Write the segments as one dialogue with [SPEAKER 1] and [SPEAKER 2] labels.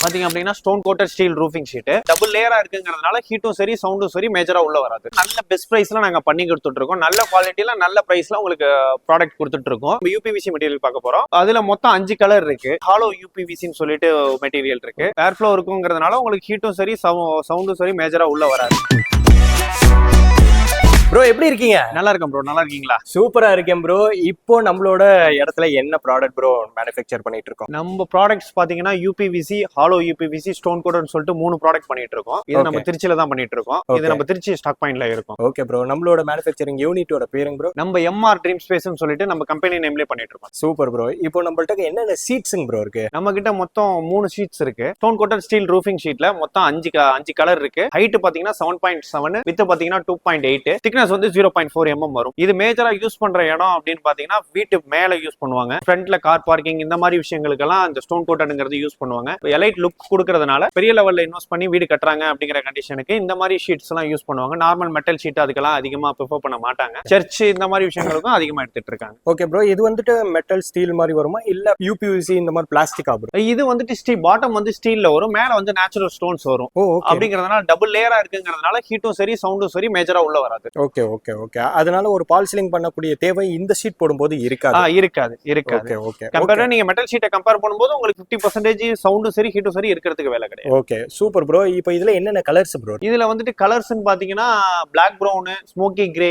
[SPEAKER 1] பாத்தீங்க அப்படின்னா stone coated steel roofing sheet double லேயரா இருக்குங்கிறதுனால ஹீட்டும் சரி சவுண்டும் சரி மேஜரா உள்ள வராது. நல்ல பெஸ்ட் பிரைஸ்ல நாங்க பண்ணி கொடுத்துட்டு இருக்கோம். நல்ல குவாலிட்டியில நல்ல பிரைஸ்ல உங்களுக்கு ப்ராடக்ட் கொடுத்துட்டு இருக்கோம். யூபிவிசி மெட்டீரியல் பார்க்க போறோம். அதுல மொத்தம் 5 கலர் இருக்கு. ஹாலோ யூபிவிசின்னு சொல்லிட்டு மெட்டீரியல் இருக்கு. ஏர் ஃப்ளோ இருக்குங்கிறதுனால உங்களுக்கு ஹீட்டும் சரி சவுண்டும் சரி மேஜரா உள்ள வராது.
[SPEAKER 2] ப்ரோ எப்படி இருக்கீங்க?
[SPEAKER 1] நல்லா இருக்கேன் ப்ரோ. நல்லா இருக்கீங்களா?
[SPEAKER 2] சூப்பரா இருக்கேன் ப்ரோ. இப்போ நம்மளோட இடத்துல என்ன ப்ராடக்ட் ப்ரோ மேனுஃபேக்சர் பண்ணிட்டு இருக்கோம்?
[SPEAKER 1] நம்ம ப்ராடக்ட்ஸ் பாத்தீங்கன்னா யூபிவிசி, ஹாலோ யூபிவிசி, ஸ்டோன் கோட்டட்னு சொல்லிட்டு 3 ப்ராடக்ட் பண்ணிட்டு இருக்கோம். இது நம்ம திருச்சியில தான் பண்ணிட்டு இருக்கோம். இது நம்ம திருச்சி ஸ்டாக் பாயிண்ட்ல இருக்கும்.
[SPEAKER 2] Okay bro. நம்மளோட மேனுஃபேக்சரிங் யூனிட்டோட பேருங்க ப்ரோ?
[SPEAKER 1] நம்ம எம்ஆர் ட்ரீம் ஸ்பேஸ்னு சொல்லிட்டு நம்ம கம்பெனி நேம்லயே பண்ணிட்டு இருக்கோம்.
[SPEAKER 2] Super bro. இப்போ நம்மள்ட்ட என்னென்ன ஷீட்ஸ்ங்க ப்ரோ இருக்கு?
[SPEAKER 1] நம்ம கிட்ட மொத்தம் 3 ஷீட்ஸ் இருக்கு. ஸ்டோன் கோட்டட் ஸ்டீல் ரூஃபிங் ஷீட்ல மொத்தம் 5 கலர் இருக்கு. ஹைட் பாத்தீங்கன்னா 7.7, வித் பாத்தீங்கன்னா 2.8, திக்னஸ் வந்து 0.4 mm வரும். இது மேஜரா யூஸ் பண்ற இடம் அப்படின்னு பாத்தீங்கன்னா வீட்டு மேல யூஸ் பண்ணுவாங்க. ஃப்ரண்ட்ல கார் பார்க்கிங் இந்த மாதிரி விஷயங்களுக்கெல்லாம் இந்த ஸ்டோன் கோட்டட்ங்கிறது யூஸ் பண்ணுவாங்க. எலைட் லுக் கொடுக்கறதுனால பெரிய லெவல்ல இன்வெஸ்ட் பண்ணி வீடு கட்டுறாங்க அப்படிங்கிற கண்டிஷனுக்கு இந்த மாதிரி ஷீட்ஸ் எல்லாம் யூஸ் பண்ணுவாங்க. நார்மல் மெட்டல் ஷீட் அதுக்கெல்லாம் அதிகமா ப்ரிஃபர் பண்ண மாட்டாங்க. சர்ச் இந்த மாதிரி விஷயங்களுக்கும் அதிகமா எடுத்துட்டு இருக்காங்க.
[SPEAKER 2] Okay bro. இது வந்துட்டு மெட்டல் ஸ்டீல் மாதிரி வருமா இல்ல யூபிவிசி இந்த மாதிரி பிளாஸ்டிக் ஆகும்?
[SPEAKER 1] இது வந்துட்டு ஸ்டீல் பாட்டம் வந்து ஸ்டீல்ல வரும், மேல வந்து நேச்சுரல் ஸ்டோன்ஸ் வரும். அப்படிங்கறதுனால டபுள் லேயரா இருக்குங்கிறதுனால ஹீட்டும் சரி சவுண்டும் சரி மேஜரா உள்ள வராது.
[SPEAKER 2] Okay okay okay. அதனால ஒரு பால் சீலிங் பண்ணக்கூடிய தேவை இந்த ஷீட் போடும்போது இருக்காது.
[SPEAKER 1] Okay okay. கம்பேர் நீங்க மெட்டல் ஷீட்டை கம்பேர் பண்ணும்போது உங்களுக்கு 50% சவுண்டும் சரி ஹீட்டும் சரி இருக்கிறதுக்கு வேலை கிடையாது.
[SPEAKER 2] Okay super bro. இப்போ இதுல என்னென்ன கலர்ஸ் ப்ரோ?
[SPEAKER 1] இதுல வந்துட்டு கலர்ஸ்னு பாத்தீங்கன்னா black brown, smoky grey,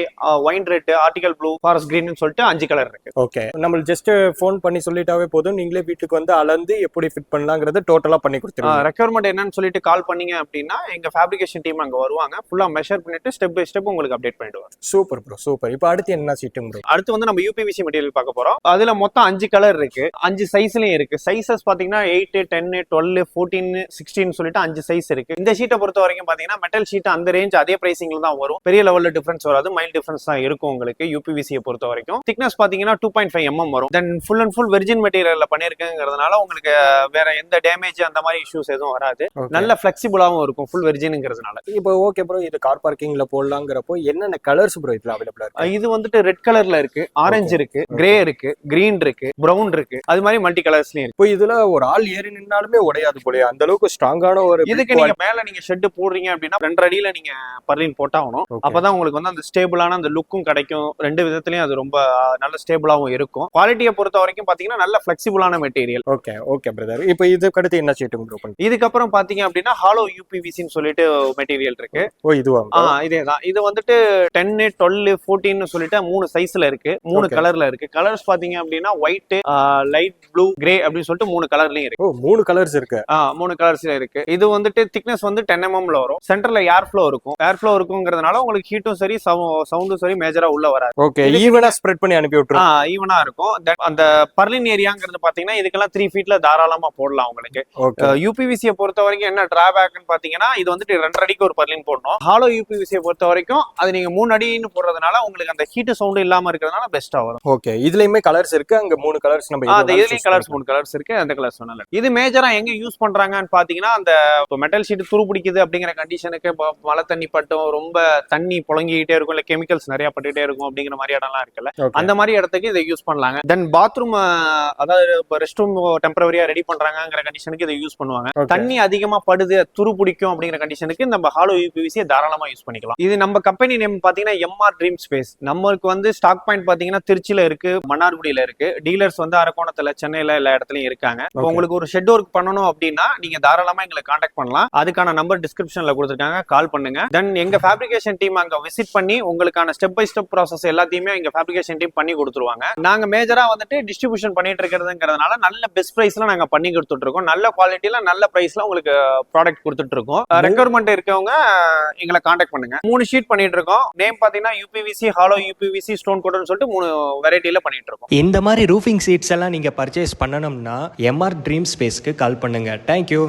[SPEAKER 1] wine red, arctic blue, forest green சொல்லிட்டு 5 கலர் இருக்கு.
[SPEAKER 2] ஓகே. நம்ம ஜஸ்ட் ஃபோன் பண்ணி சொல்லிட்டாவே போதும், நீங்களே வீட்டுக்கு வந்து அளந்து எப்படி ஃபிட் பண்ணலாம்ங்கறது டோட்டலா பண்ணி கொடுத்துருவாங்க.
[SPEAKER 1] ரெக்யர்மெண்ட் என்னன்னு சொல்லிட்டு கால் பண்ணீங்க அப்படின்னா எங்க ஃபேப்ரிகேஷன் டீம் அங்க வருவாங்க. ஃபுல்லா மெஷர் பண்ணிட்டு ஸ்டெப் பை ஸ்டெப் உங்களுக்கு அப்டேட் பண்ணிடுவாங்க.
[SPEAKER 2] Super bro super. இப்போ அடுத்து என்ன சீட்டுங்க ப்ரோ?
[SPEAKER 1] அடுத்து வந்து நம்ம யூபிவிசி மெட்டீரியல் பார்க்க போறோம். அதுல மொத்தம் 5 கலர் இருக்கு. 5 சைஸ்லயும் இருக்கு. சைசஸ் பாத்தீங்கன்னா 8, 10, 12, 14, 16 சொல்லிட்டு 5 சைஸ் இருக்கு. இந்த ஷீட்டை பொறுத்த வரைக்கும் பாத்தீங்கன்னா மெட்டல் ஷீட் அந்த ரேஞ்ச் அதே பிரைசிங்ல தான் வரும். பெரிய லெவல்ல டிஃபரன்ஸ் வராது. மைல் டிஃபரன்ஸ் தான் இருக்கும் உங்களுக்கு யூபிவிசியை பொறுத்த வரைக்கும். திக்னஸ் பாத்தீங்கன்னா 2.5 mm வரும். Then full and full virgin மெட்டீரியல்ல பண்ணிருக்குங்கிறதுனால உங்களுக்கு வேற எந்த டேமேஜ் அந்த மாதிரி இஷ்யூஸ் எதுவும் வராது. நல்ல பிளெக்சிபிளாவும் இருக்கும் ஃபுல் வெர்ஜின்ங்கிறதுனால.
[SPEAKER 2] இப்போ ஓகே ப்ரோ. இது கார் பார்க்கிங்ல போடலாங்கிறப்போ என்னென்ன கலர்ஸ் ப்ரோ இதுல அவைலபிளா இருக்கு?
[SPEAKER 1] இது வந்துட்டு ரெட் கலர்ல இருக்கு, ஆரஞ்சு இருக்கு, கிரே இருக்கு, கிரீன் இருக்கு, பிரவுன் இருக்கு. அது மாதிரி மல்டி கலர்ஸ்லயும் இருக்கு.
[SPEAKER 2] இப்போ இதுல ஒரு ஆள் ஏறி நின்னாலுமே உடையாது போல, அந்த அளவுக்கு ஸ்ட்ராங்கான ஒரு.
[SPEAKER 1] இதுக்கு நீங்க மேல நீங்க ஷெட் போடுறீங்க அப்படின்னா 2 அடியில நீங்க பர்லின் போட்டாகணும். அப்பதான் உங்களுக்கு வந்து அந்த ஸ்டேபிளான அந்த லுக்கும் கிடைக்கும். 2 விதத்திலயும் அது ரொம்ப நல்ல ஸ்டேபிளாவும் இருக்கும். குவாலிட்டியை பொறுத்த வரைக்கும் பாத்தீங்கன்னா நல்ல பிளெக்சிபிளான மெட்டீரியல்.
[SPEAKER 2] Okay okay brother. இப்போ இதுக்கு அடுத்து என்ன ஷீட் ப்ரோ பண்ணுங்க?
[SPEAKER 1] இதுக்கப்புறம் பாத்தீங்க அப்படின்னா ஹாலோ யூபிவிசின்னு சொல்லிட்டு மெட்டீரியல் இருக்கு.
[SPEAKER 2] ஓ இதுவா?
[SPEAKER 1] இதேதான். இது வந்துட்டு 10, 12, 14 சொல்லிட்டு 3 சைஸ்ல இருக்கு. 3 கலர்ல இருக்கு. கலர்ஸ் பாத்தீங்க அப்படின்னா ஒயிட், லைட் ப்ளூ, கிரே அப்படின்னு சொல்லிட்டு 3 கலர்லயும் இருக்கு.
[SPEAKER 2] ஓ 3 கலர்ஸ் இருக்கு.
[SPEAKER 1] 3 கலர்ஸ்ல இருக்கு. இது வந்துட்டு திக்னஸ் வந்து 10 mm ல வரும். சென்டர்ல ஏர் ஃப்ளோ இருக்கும். ஏர் ஃப்ளோ இருக்குங்கிறதுனால உங்களுக்கு ஹீட்டும் சரி சவுண்டும் சரி மேஜரா உள்ள வராது.
[SPEAKER 2] ஓகே. ஈவனா ஸ்ப்ரெட் பண்ணி அனுப்பி விட்டுரும்.
[SPEAKER 1] ஈவனா இருக்கும். அந்த பர்லின் ஏரியாங்கிறது பாத்தீங்கன்னா இதுக்கெல்லாம் 3 ஃபீட்ல தாராளமா போடலாம் உங்களுக்கு. யூபிவிசியை பொறுத்த வரைக்கும் என்ன டிராபேக்னு பாத்தீங்கன்னா இது வந்துட்டு 2 அடிக்கு ஒரு பர்லின் போடணும். ஹாலோ யூபிவிசியை பொறுத்த வரைக்கும் அது நீங்க 3 அடின்னு போடுறதுனால உங்களுக்கு அந்த ஹீட் சவுண்ட் இல்லாம இருக்கிறதுனால பெஸ்டா வரும்.
[SPEAKER 2] ஓகே. இதுலயுமே கலர்ஸ் இருக்கு. அங்க 3 கலர்ஸ் நம்ம
[SPEAKER 1] இதுலயும் கலர்ஸ் 3 கலர்ஸ் இருக்கு. அந்த கலர்ஸ் சொன்னால இது மேஜரா எங்க யூஸ் பண்றாங்கன்னு பாத்தீங்கன்னா அந்த மெட்டல் ஷீட் துரு பிடிக்குது அப்படிங்கிற கண்டிஷனுக்கு மழை தண்ணி பட்டும் ரொம்ப தண்ணி புழங்கிட்டே இருக்கும், இல்ல கெமிக்கல்ஸ் நிறைய பட்டுட்டே இருக்கும் அப்படிங்கிற மாதிரி இடம்லாம் இருக்குல்ல, அந்த மாதிரி இடத்துக்கு இதை யூஸ் பண்ணலாங்க. தென் பாத்ரூம் அதாவது ரெஸ்ட் ரூம் டெம்பரரியா ரெடி பண்றாங்கிற கண்டிஷனுக்கு இதை யூஸ் பண்ணுவாங்க. தண்ணி அதிகமா படுது துரு பிடிக்கும் அப்படிங்கிற கண்டிஷனுக்கு நம்ம ஹாலோ யூபிவிசியை தாராளமா யூஸ் பண்ணிக்கலாம். இது நம்ம கம்பெனி நேம் பாத்தீங்கன்னா எம்ஆர் ட்ரீம் ஸ்பேஸ். நம்மளுக்கு வந்து ஸ்டாக் பாயிண்ட் பாத்தீங்கன்னா திருச்சியில இருக்கு, மன்னார்குடியில இருக்கு. டீலர்ஸ் வந்து அரக்கோணத்துல, சென்னையில எல்லா இடத்துலயும் இருக்காங்க. உங்களுக்கு ஒரு ஷெட் ஒர்க் பண்ணணும் அப்படின்னா நீங்க தாராளமா எங்களை கான்டாக்ட் பண்ணலாம். அதுக்கான நம்பர் டிஸ்கிரிப்ஷன்ல கொடுத்துருக்காங்க, கால் பண்ணுங்க. தென் எங்க ஃபேப்ரிகேஷன் டீம் அங்க விசிட் பண்ணி உங்களுக்கான ஸ்டெப் பை ஸ்டெப் ப்ராசஸ் எல்லாத்தையுமே எங்க ஃபேப்ரிகேஷன் டீம் பண்ணி கொடுத்துருவாங்க. நாங்க மேஜரா வந்துட்டு டிஸ்ட்ரிபியூஷன் பண்ணிட்டு இருக்கிறதுங்கிறதுனால நல்ல பெஸ்ட் பிரைஸ்ல நாங்க பண்ணி கொடுத்துட்டு இருக்கோம். நல்ல குவாலிட்டியில நல்ல பிரைஸ்ல உங்களுக்கு ப்ராடக்ட் கொடுத்துட்டு இருக்கோம். ரெக்யர்மெண்ட் இருக்கவங்க எங்களை கான்டாக்ட் பண்ணுங்க. 3 ஷீட் பண்ணிட்டு இருக்கோம். நேம் பாத்தீங்கன்னா யூபிவிசி, ஹாலோ யூபிவிசி, ஸ்டோன் கோட்டட்னு சொல்லிட்டு 3 வெரைட்டில பண்ணிட்டு இருக்கோம்.
[SPEAKER 3] இந்த மாதிரி ரூஃபிங் சீட்ஸ் எல்லாம் நீங்க பர்ச்சேஸ் பண்ணணும்னா எம்ஆர் ட்ரீம் ஸ்பேஸ்க்கு கால் பண்ணுங்க. தேங்க்யூ.